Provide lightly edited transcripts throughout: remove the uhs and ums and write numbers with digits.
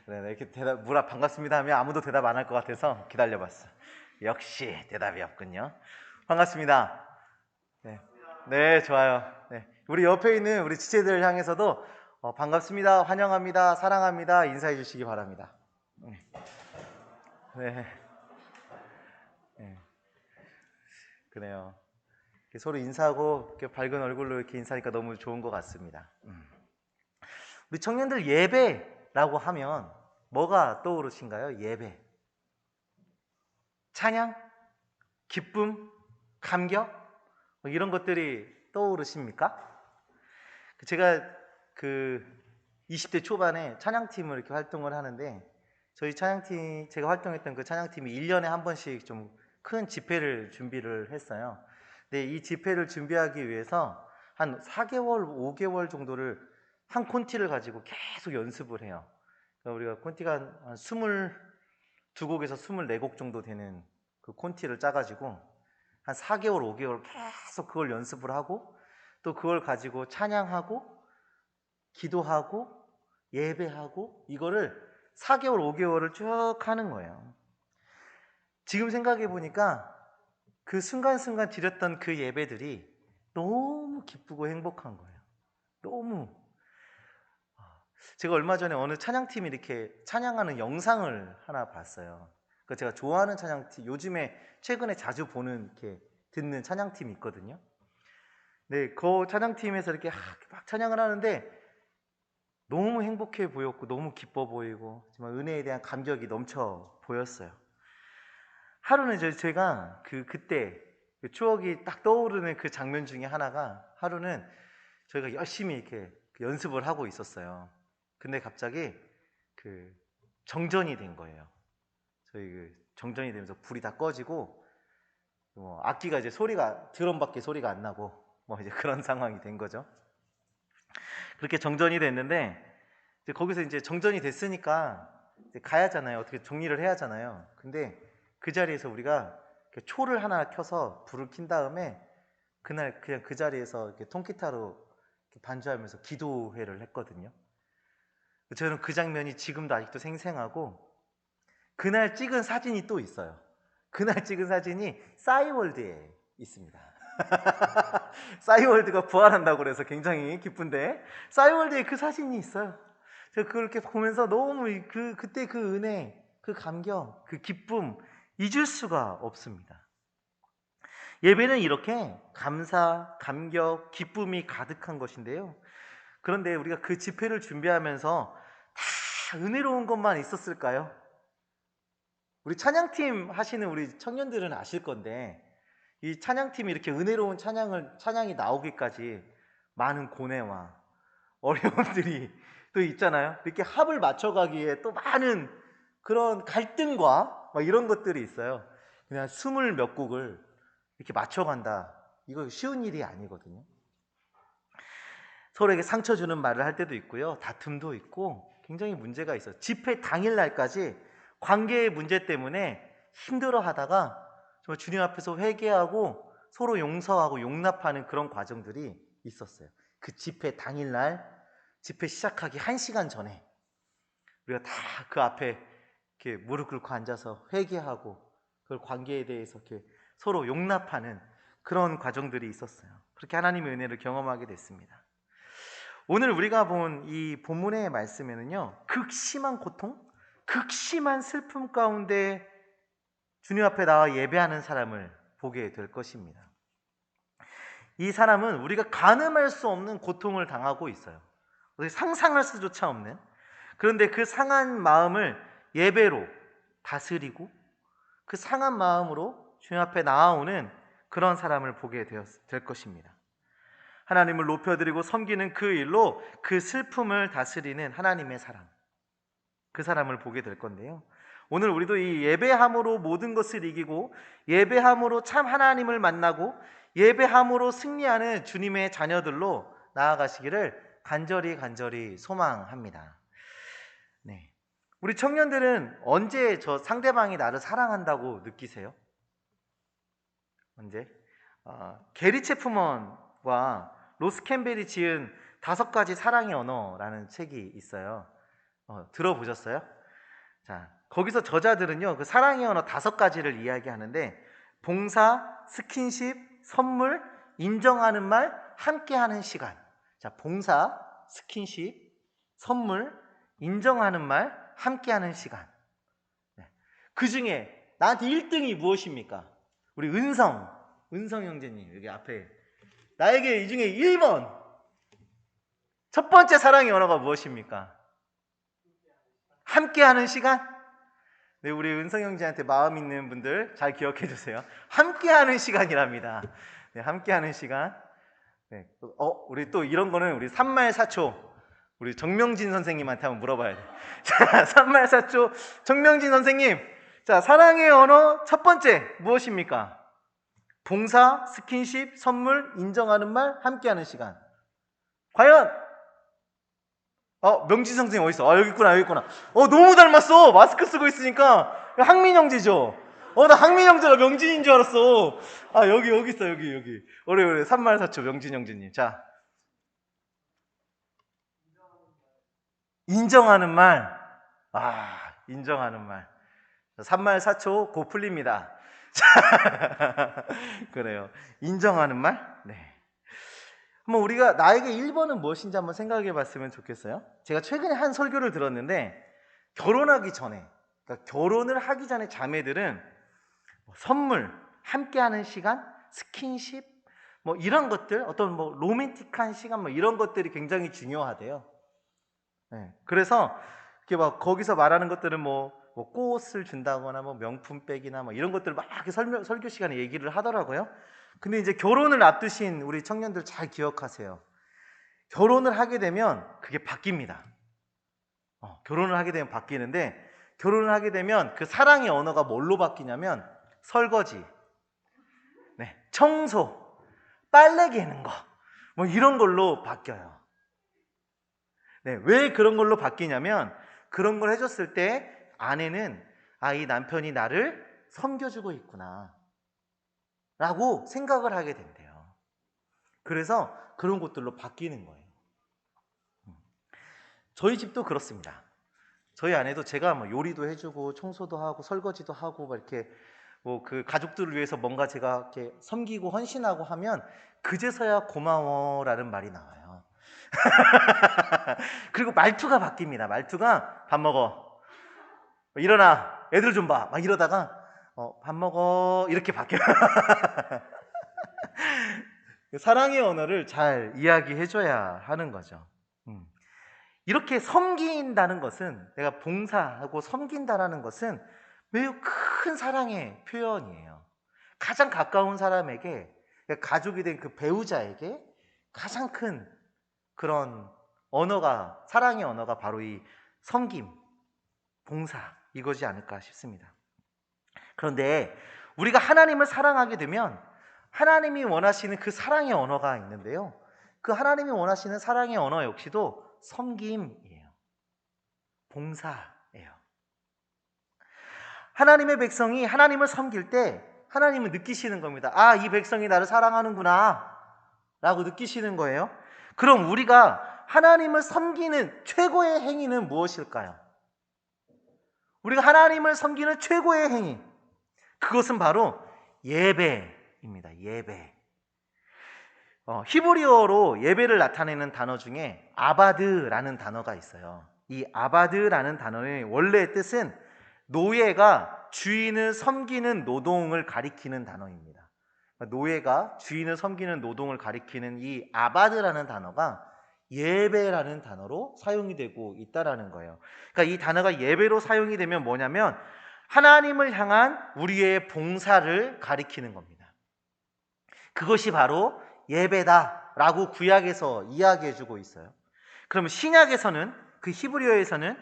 네, 이렇게 대답, 반갑습니다 하면 아무도 대답 안 할 것 같아서 기다려봤어. 역시 대답이 없군요. 반갑습니다. 네, 네, 좋아요. 네, 우리 옆에 있는 우리 지체들 향해서도 반갑습니다, 환영합니다, 사랑합니다 인사해 주시기 바랍니다. 네, 네, 네, 그래요. 이렇게 서로 인사하고 이렇게 밝은 얼굴로 이렇게 인사하니까 너무 좋은 것 같습니다. 우리 청년들 예배라고 하면 뭐가 떠오르신가요? 예배. 찬양? 기쁨? 감격? 뭐 이런 것들이 떠오르십니까? 제가 그 20대 초반에 찬양팀을 이렇게 활동을 하는데 저희 찬양팀, 제가 활동했던 그 찬양팀이 1년에 한 번씩 좀 큰 집회를 준비를 했어요. 근데 이 집회를 준비하기 위해서 한 4개월, 5개월 정도를 한 콘티를 가지고 계속 연습을 해요. 그러니까 우리가 콘티가 한 22곡에서 24곡 정도 되는 그 콘티를 짜가지고 한 4개월, 5개월 계속 그걸 연습을 하고 또 그걸 가지고 찬양하고 기도하고 예배하고 이거를 4개월, 5개월을 쭉 하는 거예요. 지금 생각해 보니까 그 순간순간 드렸던 그 예배들이 너무 기쁘고 행복한 거예요. 너무. 제가 얼마 전에 어느 찬양팀이 이렇게 찬양하는 영상을 하나 봤어요. 그 제가 좋아하는 찬양팀, 요즘에 최근에 자주 보는 이렇게 듣는 찬양팀이 있거든요. 네, 그 찬양팀에서 이렇게 막 찬양을 하는데 너무 행복해 보였고 너무 기뻐 보이고 정말 은혜에 대한 감격이 넘쳐 보였어요. 하루는 제가 그때 그 추억이 딱 떠오르는 그 장면 중에 하나가, 하루는 저희가 열심히 이렇게 연습을 하고 있었어요. 근데 갑자기 그 정전이 된 거예요. 저희 그 정전이 되면서 불이 다 꺼지고 악기가 이제 소리가, 드럼밖에 소리가 안 나고 뭐 이제 그런 상황이 된 거죠. 그렇게 정전이 됐는데 이제 거기서 이제 정전이 됐으니까 이제 가야잖아요. 어떻게 정리를 해야 하잖아요. 근데 그 자리에서 우리가 초를 하나 켜서 불을 킨 다음에 그날 그냥 그 자리에서 이렇게 통기타로 이렇게 반주하면서 기도회를 했거든요. 저는 그 장면이 지금도 아직도 생생하고 그날 찍은 사진이 또 있어요. 그날 찍은 사진이 싸이월드에 있습니다. 싸이월드가 부활한다고 그래서 굉장히 기쁜데 싸이월드에 그 사진이 있어요. 제가 그걸 이렇게 보면서 너무 그때 그 은혜, 그 감격, 그 기쁨 잊을 수가 없습니다. 예배는 이렇게 감사, 감격, 기쁨이 가득한 것인데요. 그런데 우리가 그 집회를 준비하면서 다 은혜로운 것만 있었을까요? 우리 찬양팀 하시는 우리 청년들은 아실 건데 이 찬양팀이 이렇게 은혜로운 찬양이 나오기까지 많은 고뇌와 어려움들이 또 있잖아요. 이렇게 합을 맞춰가기에 또 많은 그런 갈등과 막 이런 것들이 있어요. 그냥 20몇 곡을 이렇게 맞춰간다. 이거 쉬운 일이 아니거든요. 서로에게 상처 주는 말을 할 때도 있고요. 다툼도 있고 굉장히 문제가 있어요. 집회 당일날까지 관계의 문제 때문에 힘들어 하다가 정말 주님 앞에서 회개하고 서로 용서하고 용납하는 그런 과정들이 있었어요. 그 집회 당일날, 집회 시작하기 1시간 전에 우리가 다 그 앞에 이렇게 무릎 꿇고 앉아서 회개하고 그 관계에 대해서 이렇게 서로 용납하는 그런 과정들이 있었어요. 그렇게 하나님의 은혜를 경험하게 됐습니다. 오늘 우리가 본 이 본문의 말씀에는요, 극심한 고통, 극심한 슬픔 가운데 주님 앞에 나와 예배하는 사람을 보게 될 것입니다. 이 사람은 우리가 가늠할 수 없는 고통을 당하고 있어요. 상상할 수조차 없는. 그런데 그 상한 마음을 예배로 다스리고 그 상한 마음으로 주님 앞에 나아오는 그런 사람을 보게 될 것입니다. 하나님을 높여드리고 섬기는 그 일로 그 슬픔을 다스리는 하나님의 사람, 그 사람을 보게 될 건데요. 오늘 우리도 이 예배함으로 모든 것을 이기고 예배함으로 참 하나님을 만나고 예배함으로 승리하는 주님의 자녀들로 나아가시기를 간절히 소망합니다. 네. 우리 청년들은 언제 저 상대방이 나를 사랑한다고 느끼세요? 언제? 게리 체프먼과 로스 캠벨이 지은 5가지 사랑의 언어라는 책이 있어요. 들어보셨어요? 자, 거기서 저자들은요, 그 사랑의 언어 5가지를 이야기하는데, 봉사, 스킨십, 선물, 인정하는 말, 함께하는 시간. 자, 봉사, 스킨십, 선물, 인정하는 말, 함께하는 시간. 그 중에 나한테 1등이 무엇입니까? 우리 은성 형제님 여기 앞에, 나에게 이 중에 1번 첫 번째 사랑의 언어가 무엇입니까? 함께하는 시간? 네, 우리 은성 형제한테 마음 있는 분들 잘 기억해 주세요. 함께하는 시간이랍니다. 네, 함께하는 시간. 네, 우리 또 이런 거는 우리 산말사초 우리 정명진 선생님한테 한번 물어봐야 돼. 자, 산말사초 정명진 선생님, 자, 사랑의 언어 첫 번째 무엇입니까? 봉사, 스킨십, 선물, 인정하는 말, 함께하는 시간. 과연 명진 선생님 어디 있어? 여기 있구나, 여기 있구나. 너무 닮았어. 마스크 쓰고 있으니까 항민 형제죠. 나 항민 형제가 명진인 줄 알았어. 여기 있어, 여기. 오래 산말사초 명진 형제님. 자, 인정하는 말. 인정하는 말. 산말사초 곧 풀립니다. 자, 그래요. 인정하는 말? 네. 한번 우리가 나에게 1번은 무엇인지 한번 생각해 봤으면 좋겠어요. 제가 최근에 한 설교를 들었는데, 결혼하기 전에, 그러니까 결혼을 하기 전에 자매들은 선물, 함께하는 시간, 스킨십, 이런 것들, 어떤 로맨틱한 시간, 이런 것들이 굉장히 중요하대요. 네. 그래서 이렇게 막 거기서 말하는 것들은 꽃을 준다거나 명품백이나 이런 것들 막 이렇게 설교 시간에 얘기를 하더라고요. 근데 이제 결혼을 앞두신 우리 청년들 잘 기억하세요. 결혼을 하게 되면 그게 바뀝니다. 결혼을 하게 되면 바뀌는데, 결혼을 하게 되면 그 사랑의 언어가 뭘로 바뀌냐면 설거지, 네, 청소, 빨래 개는 거, 이런 걸로 바뀌어요. 네, 왜 그런 걸로 바뀌냐면, 그런 걸 해줬을 때 아내는 이 남편이 나를 섬겨주고 있구나 라고 생각을 하게 된대요. 그래서 그런 것들로 바뀌는 거예요. 저희 집도 그렇습니다. 저희 아내도 제가 요리도 해주고 청소도 하고 설거지도 하고 이렇게 그 가족들을 위해서 뭔가 제가 이렇게 섬기고 헌신하고 하면 그제서야 고마워라는 말이 나와요. 그리고 말투가 바뀝니다. 말투가 밥 먹어, 일어나, 애들 좀 봐, 이러다가 밥 먹어 이렇게 바뀌어요. 사랑의 언어를 잘 이야기해줘야 하는 거죠. 이렇게 섬긴다는 것은, 내가 봉사하고 섬긴다라는 것은 매우 큰 사랑의 표현이에요. 가장 가까운 사람에게, 가족이 된 그 배우자에게 가장 큰 그런 언어가, 사랑의 언어가 바로 이 섬김, 봉사, 이거지 않을까 싶습니다. 그런데 우리가 하나님을 사랑하게 되면 하나님이 원하시는 그 사랑의 언어가 있는데요, 그 하나님이 원하시는 사랑의 언어 역시도 섬김이에요. 봉사예요. 하나님의 백성이 하나님을 섬길 때 하나님은 느끼시는 겁니다. 이 백성이 나를 사랑하는구나 라고 느끼시는 거예요. 그럼 우리가 하나님을 섬기는 최고의 행위는 무엇일까요? 우리가 하나님을 섬기는 최고의 행위, 그것은 바로 예배입니다. 예배. 히브리어로 예배를 나타내는 단어 중에 아바드라는 단어가 있어요. 이 아바드라는 단어의 원래의 뜻은 노예가 주인을 섬기는 노동을 가리키는 단어입니다. 노예가 주인을 섬기는 노동을 가리키는 이 아바드라는 단어가 예배라는 단어로 사용이 되고 있다라는 거예요. 그러니까 이 단어가 예배로 사용이 되면 뭐냐면 하나님을 향한 우리의 봉사를 가리키는 겁니다. 그것이 바로 예배다라고 구약에서 이야기해주고 있어요. 그러면 신약에서는, 그 히브리어에서는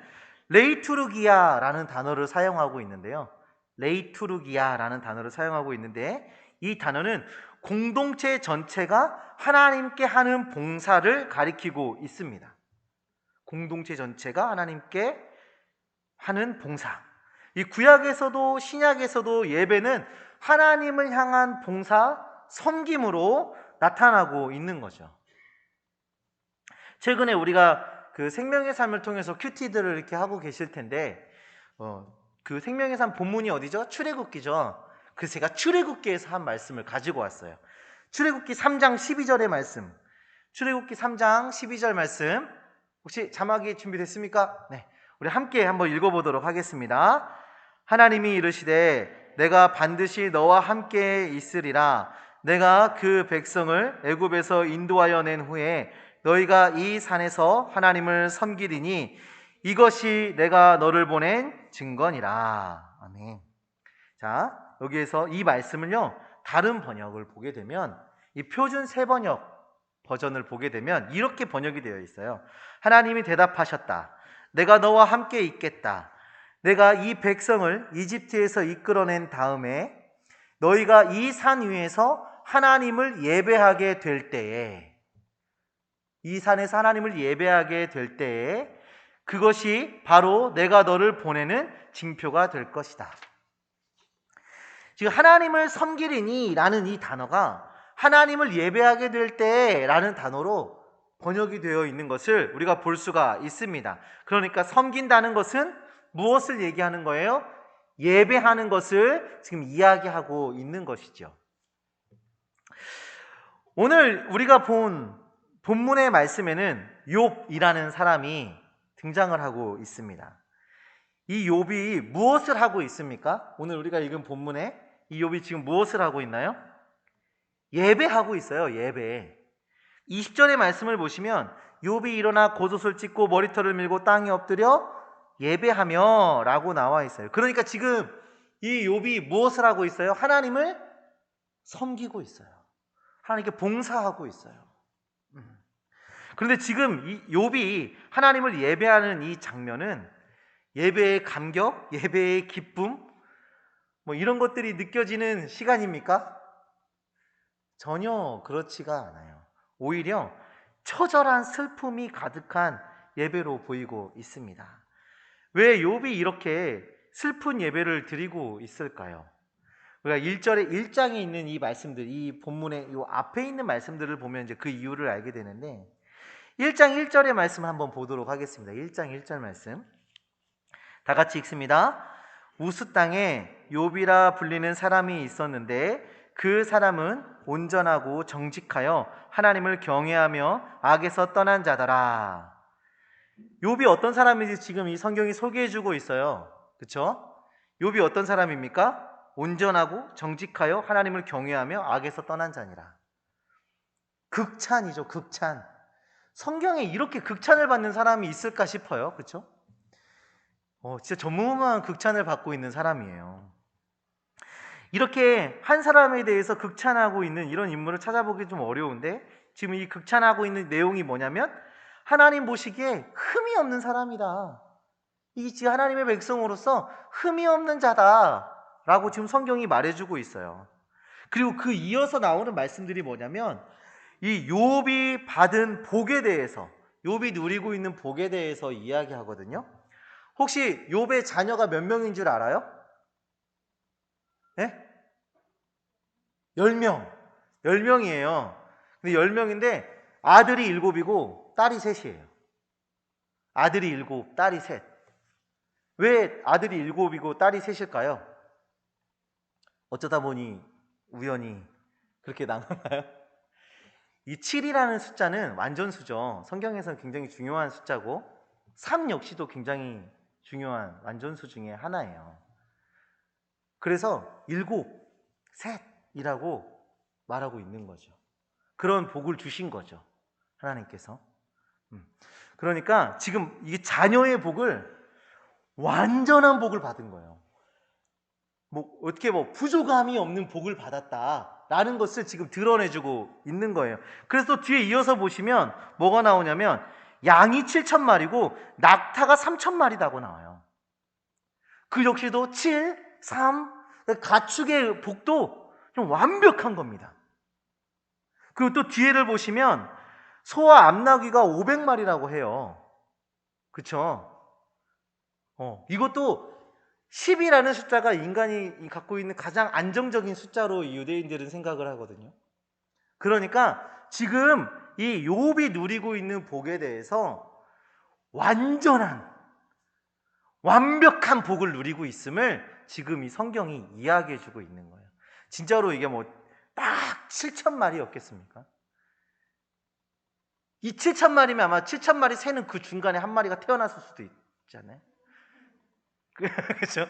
레이투르기아라는 단어를 사용하고 있는데요. 레이투르기아라는 단어를 사용하고 있는데, 이 단어는 공동체 전체가 하나님께 하는 봉사를 가리키고 있습니다. 공동체 전체가 하나님께 하는 봉사. 이 구약에서도 신약에서도 예배는 하나님을 향한 봉사, 섬김으로 나타나고 있는 거죠. 최근에 우리가 그 생명의 삶을 통해서 큐티들을 이렇게 하고 계실 텐데 그 생명의 삶 본문이 어디죠? 출애굽기죠. 그래서 제가 출애굽기에서 한 말씀을 가지고 왔어요. 출애굽기 3장 12절의 말씀. 출애굽기 3장 12절 말씀. 혹시 자막이 준비됐습니까? 네. 우리 함께 한번 읽어보도록 하겠습니다. 하나님이 이르시되 내가 반드시 너와 함께 있으리라. 내가 그 백성을 애굽에서 인도하여 낸 후에 너희가 이 산에서 하나님을 섬기리니 이것이 내가 너를 보낸 증거니라. 아멘. 자, 여기에서 이 말씀을요, 다른 번역을 보게 되면, 이 표준 세번역 버전을 보게 되면 이렇게 번역이 되어 있어요. 하나님이 대답하셨다. 내가 너와 함께 있겠다. 내가 이 백성을 이집트에서 이끌어낸 다음에 너희가 이 산 위에서 하나님을 예배하게 될 때에, 이 산에서 하나님을 예배하게 될 때에 그것이 바로 내가 너를 보내는 징표가 될 것이다. 지금 하나님을 섬기리니 라는 이 단어가 하나님을 예배하게 될 때 라는 단어로 번역이 되어 있는 것을 우리가 볼 수가 있습니다. 그러니까 섬긴다는 것은 무엇을 얘기하는 거예요? 예배하는 것을 지금 이야기하고 있는 것이죠. 오늘 우리가 본 본문의 말씀에는 욥이라는 사람이 등장을 하고 있습니다. 이 욥이 무엇을 하고 있습니까? 오늘 우리가 읽은 본문에 이 욥이 지금 무엇을 하고 있나요? 예배하고 있어요. 예배. 20절의 말씀을 보시면 욥이 일어나 겉옷을 찢고 머리털을 밀고 땅에 엎드려 예배하며 라고 나와 있어요. 그러니까 지금 이 욥이 무엇을 하고 있어요? 하나님을 섬기고 있어요. 하나님께 봉사하고 있어요. 그런데 지금 이 욥이 하나님을 예배하는 이 장면은 예배의 감격, 예배의 기쁨, 뭐 이런 것들이 느껴지는 시간입니까? 전혀 그렇지가 않아요. 오히려 처절한 슬픔이 가득한 예배로 보이고 있습니다. 왜 욥이 이렇게 슬픈 예배를 드리고 있을까요? 우리가 1장에 있는 이 말씀들, 이 본문의 이 앞에 있는 말씀들을 보면 이제 그 이유를 알게 되는데 1장 1절의 말씀을 한번 보도록 하겠습니다. 1장 1절 말씀. 다 같이 읽습니다. 우스 땅에 욥이라 불리는 사람이 있었는데 그 사람은 온전하고 정직하여 하나님을 경외하며 악에서 떠난 자더라. 욥이 어떤 사람인지 지금 이 성경이 소개해주고 있어요. 그렇죠? 욥이 어떤 사람입니까? 온전하고 정직하여 하나님을 경외하며 악에서 떠난 자니라. 극찬이죠. 극찬. 성경에 이렇게 극찬을 받는 사람이 있을까 싶어요. 그렇죠? 진짜 전무후무한 극찬을 받고 있는 사람이에요. 이렇게 한 사람에 대해서 극찬하고 있는 이런 인물을 찾아보기 좀 어려운데 지금 이 극찬하고 있는 내용이 뭐냐면 하나님 보시기에 흠이 없는 사람이다. 이게 지금 하나님의 백성으로서 흠이 없는 자다라고 지금 성경이 말해주고 있어요. 그리고 그 이어서 나오는 말씀들이 뭐냐면 이 욥이 받은 복에 대해서, 욥이 누리고 있는 복에 대해서 이야기하거든요. 혹시 욥의 자녀가 몇 명인 줄 알아요? 네? 10명. 10명이에요. 근데 10명인데 아들이 7이고 딸이 3이에요. 아들이 7, 딸이 3. 왜 아들이 7이고 딸이 3일까요? 어쩌다 보니 우연히 그렇게 나눠나요? 이 7이라는 숫자는 완전수죠. 성경에서는 굉장히 중요한 숫자고 3 역시도 굉장히 중요한 완전수 중에 하나예요. 그래서 7, 3이라고 말하고 있는 거죠. 그런 복을 주신 거죠. 하나님께서. 그러니까 지금 이 자녀의 복을 완전한 복을 받은 거예요. 어떻게 부족함이 없는 복을 받았다라는 것을 지금 드러내주고 있는 거예요. 그래서 뒤에 이어서 보시면 뭐가 나오냐면 양이 7,000마리고 낙타가 3,000마리라고 나와요. 그 역시도 7, 3, 가축의 복도 좀 완벽한 겁니다. 그리고 또 뒤에를 보시면 소와 암나귀가 500마리라고 해요. 그쵸? 이것도 10이라는 숫자가 인간이 갖고 있는 가장 안정적인 숫자로 유대인들은 생각을 하거든요. 그러니까 지금 이 욥이 누리고 있는 복에 대해서 완벽한 복을 누리고 있음을 지금 이 성경이 이야기해 주고 있는 거예요. 진짜로 이게 뭐 딱 7,000마리였겠습니까? 이 7,000마리면 아마 7,000마리 새는 그 중간에 한 마리가 태어났을 수도 있잖아요. 그렇죠?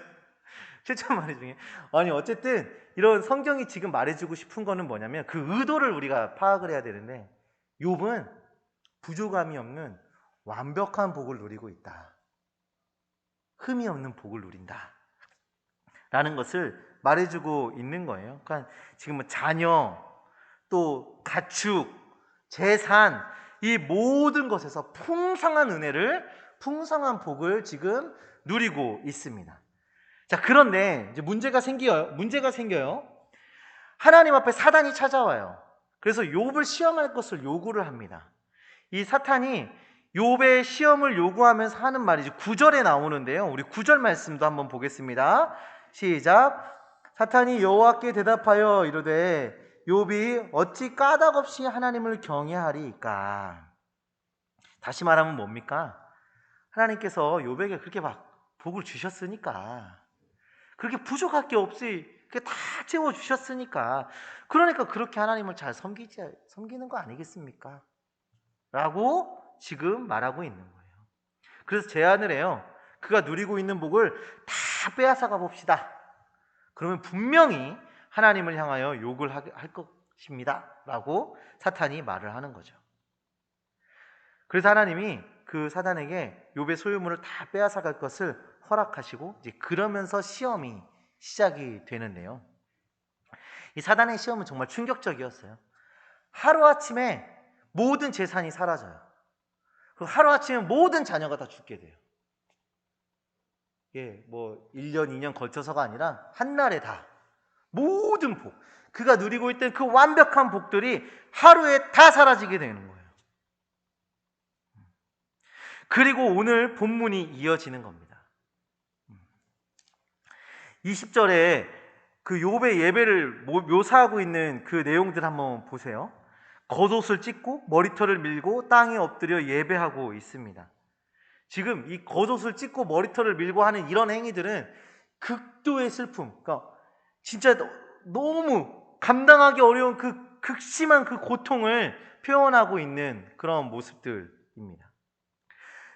7,000마리 중에. 아니 어쨌든 이런 성경이 지금 말해주고 싶은 거는 뭐냐면 그 의도를 우리가 파악을 해야 되는데 욥은 부족함이 없는 완벽한 복을 누리고 있다. 흠이 없는 복을 누린다. 라는 것을 말해주고 있는 거예요. 그러니까 지금 뭐 자녀, 또 가축, 재산, 이 모든 것에서 풍성한 은혜를, 풍성한 복을 지금 누리고 있습니다. 자, 그런데 이제 문제가 생겨요. 하나님 앞에 사단이 찾아와요. 그래서 욥을 시험할 것을 요구를 합니다. 이 사탄이 욥의 시험을 요구하면서 하는 말이 9절에 나오는데요. 우리 9절 말씀도 한번 보겠습니다. 시작. 사탄이 여호와께 대답하여 이르되 욥이 어찌 까닭없이 하나님을 경외하리이까. 다시 말하면 뭡니까? 하나님께서 욥에게 그렇게 막 복을 주셨으니까, 그렇게 부족할 게 없이 그렇게 다 채워주셨으니까, 그러니까 그렇게 하나님을 잘 섬기는 거 아니겠습니까? 라고 지금 말하고 있는 거예요. 그래서 제안을 해요. 그가 누리고 있는 복을 다 빼앗아가 봅시다. 그러면 분명히 하나님을 향하여 욕을 할 것입니다. 라고 사탄이 말을 하는 거죠. 그래서 하나님이 그 사단에게 욥의 소유물을 다 빼앗아갈 것을 허락하시고, 이제 그러면서 시험이 시작이 되는데요. 이 사단의 시험은 정말 충격적이었어요. 하루아침에 모든 재산이 사라져요. 그리고 하루아침에 모든 자녀가 다 죽게 돼요. 예, 뭐 1년, 2년 걸쳐서가 아니라 한날에 다 모든 복, 그가 누리고 있던 그 완벽한 복들이 하루에 다 사라지게 되는 거예요. 그리고 오늘 본문이 이어지는 겁니다. 20절에 그 욥의 예배를 묘사하고 있는 그 내용들 한번 보세요. 겉옷을 찢고 머리털을 밀고 땅에 엎드려 예배하고 있습니다. 지금 이 겉옷을 찢고 머리털을 밀고 하는 이런 행위들은 극도의 슬픔, 그러니까 진짜 너무 감당하기 어려운 그 극심한 그 고통을 표현하고 있는 그런 모습들입니다.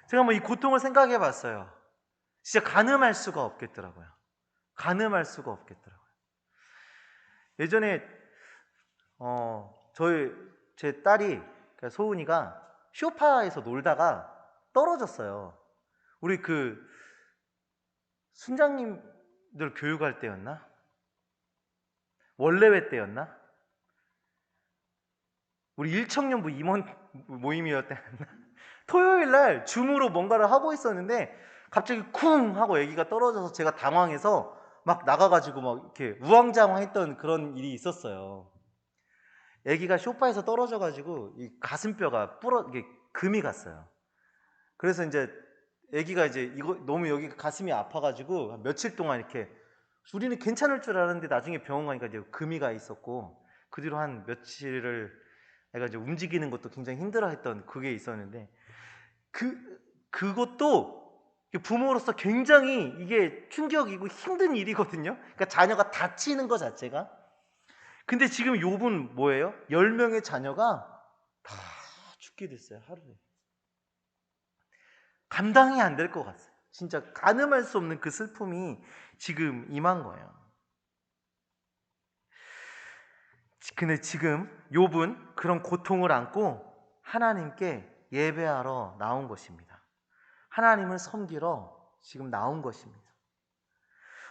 제가 뭐 이 고통을 생각해 봤어요. 진짜 가늠할 수가 없겠더라고요. 가늠할 수가 없겠더라고요. 예전에 제 딸이, 그러니까 소은이가 쇼파에서 놀다가 떨어졌어요. 우리 그 순장님들 교육할 때였나? 원래회 때였나? 우리 일청년부 임원 모임이었대나? 토요일 날 줌으로 뭔가를 하고 있었는데 갑자기 쿵 하고 아기가 떨어져서 제가 당황해서 막 나가가지고 막 이렇게 우왕좌왕했던 그런 일이 있었어요. 아기가 소파에서 떨어져가지고 이 가슴뼈가 이게 금이 갔어요. 그래서 이제 아기가 이제 이거 너무 여기 가슴이 아파가지고 며칠 동안 이렇게, 우리는 괜찮을 줄 알았는데 나중에 병원 가니까 이제 금이 가 있었고, 그 뒤로 한 며칠을 애가 이제 움직이는 것도 굉장히 힘들어했던 그게 있었는데, 그것도 부모로서 굉장히 이게 충격이고 힘든 일이거든요. 그러니까 자녀가 다치는 것 자체가. 근데 지금 욥은 뭐예요? 10명의 자녀가 다 죽게 됐어요, 하루에. 감당이 안 될 것 같아요. 진짜 가늠할 수 없는 그 슬픔이 지금 임한 거예요. 근데 지금 욥은 그런 고통을 안고 하나님께 예배하러 나온 것입니다. 하나님을 섬기러 지금 나온 것입니다.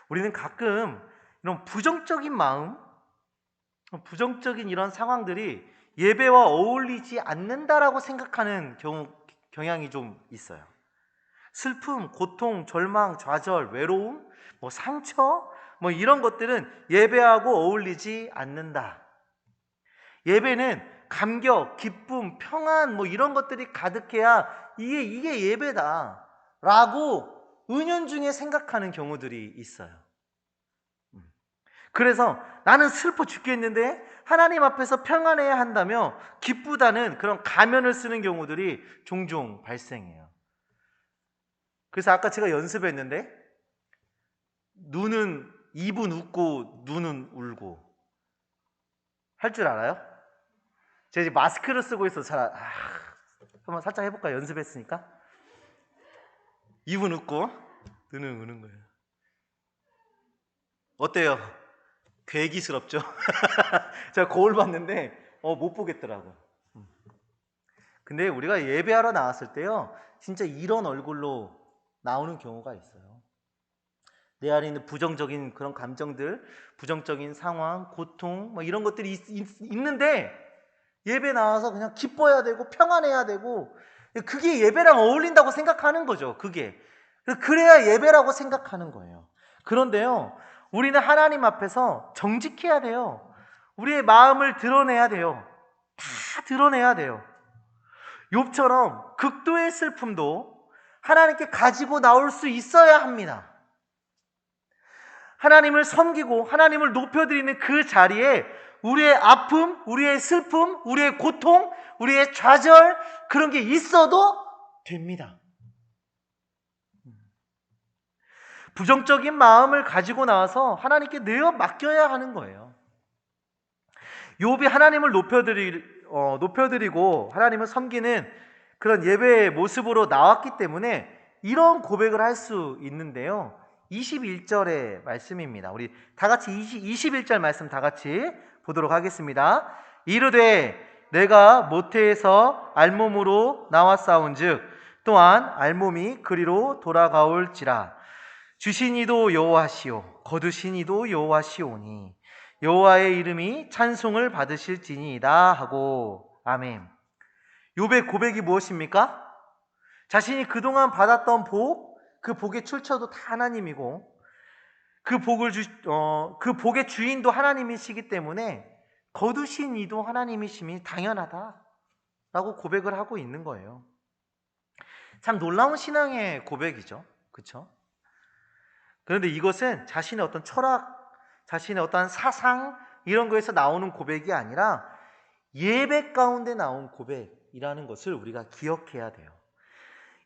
우리는 가끔 이런 부정적인 마음, 부정적인 이런 상황들이 예배와 어울리지 않는다라고 생각하는 경향이 좀 있어요. 슬픔, 고통, 절망, 좌절, 외로움, 뭐 상처, 뭐 이런 것들은 예배하고 어울리지 않는다. 예배는 감격, 기쁨, 평안, 뭐 이런 것들이 가득해야 이게 예배다 라고 은연중에 생각하는 경우들이 있어요. 그래서 나는 슬퍼 죽겠는데 하나님 앞에서 평안해야 한다며 기쁘다는 그런 가면을 쓰는 경우들이 종종 발생해요. 그래서 아까 제가 연습했는데 입은 웃고 눈은 울고 할 줄 알아요? 제가 이제 마스크를 쓰고 있어서 한번 살짝 해볼까요? 연습했으니까. 입은 웃고 눈은 우는 거예요. 어때요? 괴기스럽죠? 제가 거울 봤는데 못 보겠더라고. 근데 우리가 예배하러 나왔을 때요, 진짜 이런 얼굴로 나오는 경우가 있어요. 내 안에 있는 부정적인 그런 감정들, 부정적인 상황, 고통 뭐 이런 것들이 있는데 예배 나와서 그냥 기뻐해야 되고 평안해야 되고, 그게 예배랑 어울린다고 생각하는 거죠. 그래야 예배라고 생각하는 거예요. 그런데요, 우리는 하나님 앞에서 정직해야 돼요. 우리의 마음을 드러내야 돼요. 다 드러내야 돼요. 욥처럼 극도의 슬픔도 하나님께 가지고 나올 수 있어야 합니다. 하나님을 섬기고 하나님을 높여드리는 그 자리에 우리의 아픔, 우리의 슬픔, 우리의 고통, 우리의 좌절, 그런 게 있어도 됩니다. 부정적인 마음을 가지고 나와서 하나님께 내어 맡겨야 하는 거예요. 욥이 하나님을 높여드리고 하나님을 섬기는 그런 예배의 모습으로 나왔기 때문에 이런 고백을 할 수 있는데요. 21절의 말씀입니다. 우리 다 같이 21절 말씀 다 같이 보도록 하겠습니다. 이르되 내가 모태에서 알몸으로 나왔사온즉 또한 알몸이 그리로 돌아가올지라. 주신 이도 여호와시오 거두신 이도 여호와시오니 여호와의 이름이 찬송을 받으실지니이다 하고. 아멘. 욥의 고백이 무엇입니까? 자신이 그동안 받았던 복, 그 복의 출처도 다 하나님이고 그 복의 주인도 하나님이시기 때문에 거두신 이도 하나님이심이 당연하다라고 고백을 하고 있는 거예요. 참 놀라운 신앙의 고백이죠. 그렇죠? 그런데 이것은 자신의 어떤 철학, 자신의 어떤 사상 이런 거에서 나오는 고백이 아니라 예배 가운데 나온 고백이라는 것을 우리가 기억해야 돼요.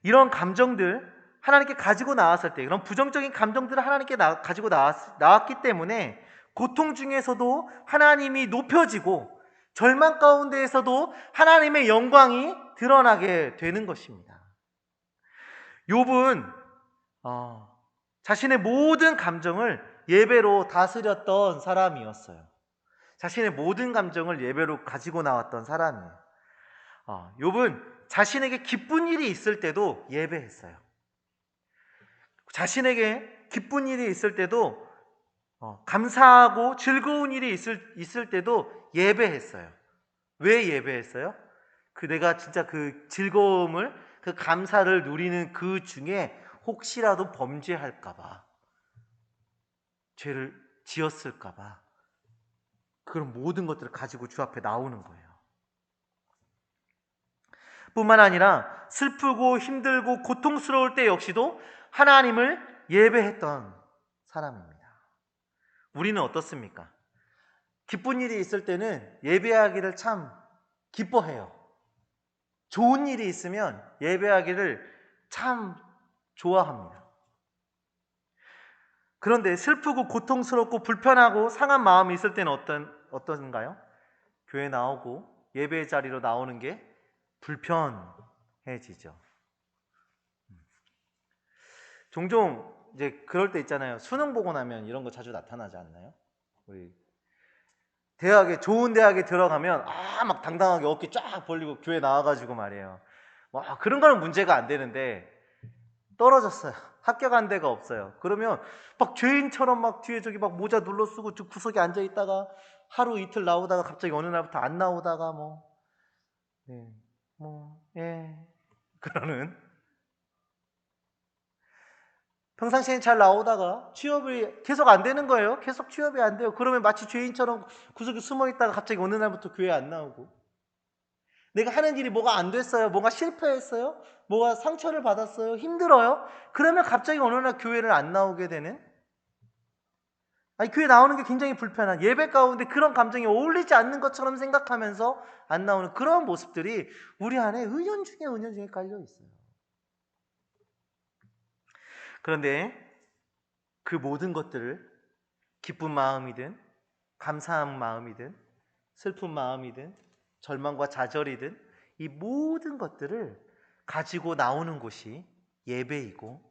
이런 감정들 하나님께 가지고 나왔을 때, 그런 부정적인 감정들을 하나님께 가지고 나왔기 때문에 고통 중에서도 하나님이 높여지고 절망 가운데에서도 하나님의 영광이 드러나게 되는 것입니다. 욥은 자신의 모든 감정을 예배로 다스렸던 사람이었어요. 자신의 모든 감정을 예배로 가지고 나왔던 사람이에요. 욥은 자신에게 기쁜 일이 있을 때도 예배했어요. 자신에게 기쁜 일이 있을 때도 감사하고 즐거운 일이 있을 때도 예배했어요. 왜 예배했어요? 내가 진짜 그 즐거움을, 그 감사를 누리는 그 중에 혹시라도 범죄할까봐, 죄를 지었을까봐 그런 모든 것들을 가지고 주 앞에 나오는 거예요. 뿐만 아니라 슬프고 힘들고 고통스러울 때 역시도 하나님을 예배했던 사람입니다. 우리는 어떻습니까? 기쁜 일이 있을 때는 예배하기를 참 기뻐해요. 좋은 일이 있으면 예배하기를 참 좋아합니다. 그런데 슬프고 고통스럽고 불편하고 상한 마음이 있을 때는 어떤가요? 교회 나오고 예배 자리로 나오는 게 불편해지죠. 종종 이제 그럴 때 있잖아요. 수능 보고 나면 이런 거 자주 나타나지 않나요? 우리 좋은 대학에 들어가면 막 당당하게 어깨 쫙 벌리고 교회 나와가지고 말이에요. 그런 거는 문제가 안 되는데 떨어졌어요. 합격한 데가 없어요. 그러면 막 죄인처럼 막 뒤에 저기 막 모자 눌러 쓰고 구석에 앉아 있다가 하루 이틀 나오다가 갑자기 어느 날부터 안 나오다가 그러는, 평상시엔 잘 나오다가 취업이 계속 안 되는 거예요. 계속 취업이 안 돼요. 그러면 마치 죄인처럼 구석에 숨어 있다가 갑자기 어느 날부터 교회 안 나오고, 내가 하는 일이 뭐가 안 됐어요. 뭐가 실패했어요. 뭐가 상처를 받았어요. 힘들어요. 그러면 갑자기 어느 날 교회를 안 나오게 되는, 아니, 교회 나오는 게 굉장히 불편한, 예배 가운데 그런 감정이 어울리지 않는 것처럼 생각하면서 안 나오는 그런 모습들이 우리 안에 은연중에 깔려 있어요. 그런데 그 모든 것들을 기쁜 마음이든 감사한 마음이든 슬픈 마음이든 절망과 좌절이든 이 모든 것들을 가지고 나오는 곳이 예배이고,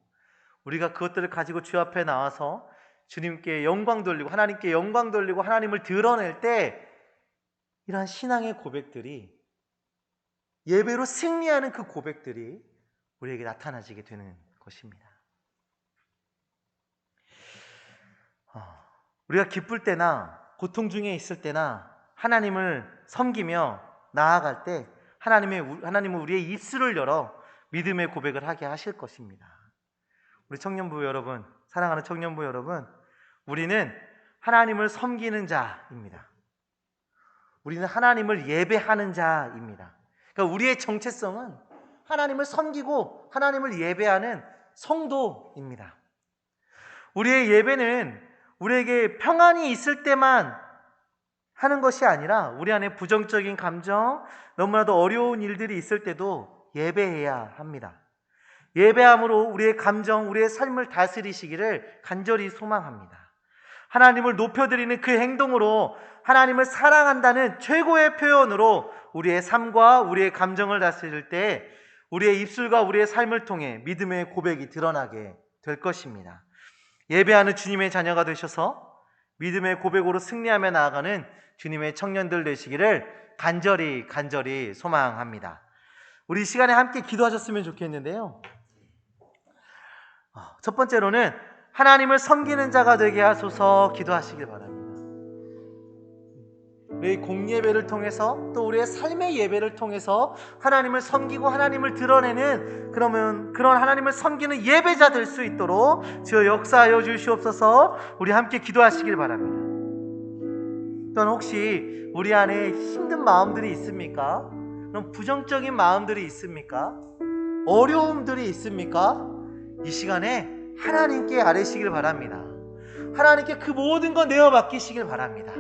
우리가 그것들을 가지고 주 앞에 나와서 주님께 영광 돌리고 하나님께 영광 돌리고 하나님을 드러낼 때 이러한 신앙의 고백들이, 예배로 승리하는 그 고백들이 우리에게 나타나지게 되는 것입니다. 우리가 기쁠 때나 고통 중에 있을 때나 하나님을 섬기며 나아갈 때 하나님은 우리의 입술을 열어 믿음의 고백을 하게 하실 것입니다. 우리 청년부 여러분, 사랑하는 청년부 여러분, 우리는 하나님을 섬기는 자입니다. 우리는 하나님을 예배하는 자입니다. 그러니까 우리의 정체성은 하나님을 섬기고 하나님을 예배하는 성도입니다. 우리의 예배는 우리에게 평안이 있을 때만 하는 것이 아니라 우리 안에 부정적인 감정, 너무나도 어려운 일들이 있을 때도 예배해야 합니다. 예배함으로 우리의 감정, 우리의 삶을 다스리시기를 간절히 소망합니다. 하나님을 높여드리는 그 행동으로 하나님을 사랑한다는 최고의 표현으로 우리의 삶과 우리의 감정을 다스릴 때 우리의 입술과 우리의 삶을 통해 믿음의 고백이 드러나게 될 것입니다. 예배하는 주님의 자녀가 되셔서 믿음의 고백으로 승리하며 나아가는 주님의 청년들 되시기를 간절히 소망합니다. 우리 이 시간에 함께 기도하셨으면 좋겠는데요. 첫 번째로는 하나님을 섬기는 자가 되게 하소서 기도하시길 바랍니다. 우리 공예배를 통해서 또 우리의 삶의 예배를 통해서 하나님을 섬기고 하나님을 드러내는 그런 하나님을 섬기는 예배자 될 수 있도록 주여 역사하여 주시옵소서. 우리 함께 기도하시길 바랍니다. 또한 혹시 우리 안에 힘든 마음들이 있습니까? 그런 부정적인 마음들이 있습니까? 어려움들이 있습니까? 이 시간에 하나님께 아뢰시길 바랍니다. 하나님께 그 모든 거 내어 맡기시길 바랍니다.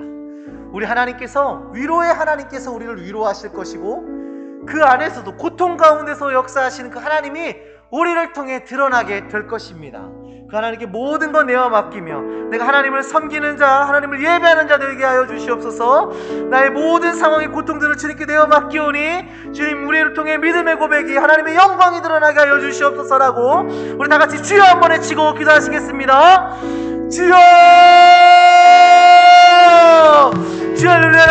우리 하나님께서, 위로의 하나님께서 우리를 위로하실 것이고, 그 안에서도 고통 가운데서 역사하시는 그 하나님이 우리를 통해 드러나게 될 것입니다. 그 하나님께 모든 거 내어 맡기며 내가 하나님을 섬기는 자, 하나님을 예배하는 자 되게 하여 주시옵소서. 나의 모든 상황의 고통들을 주님께 내어 맡기오니 주님, 우리를 통해 믿음의 고백이 하나님의 영광이 드러나게 하여 주시옵소서라고 우리 다 같이 주여 한번 외치고 기도하시겠습니다. 주여! 주여!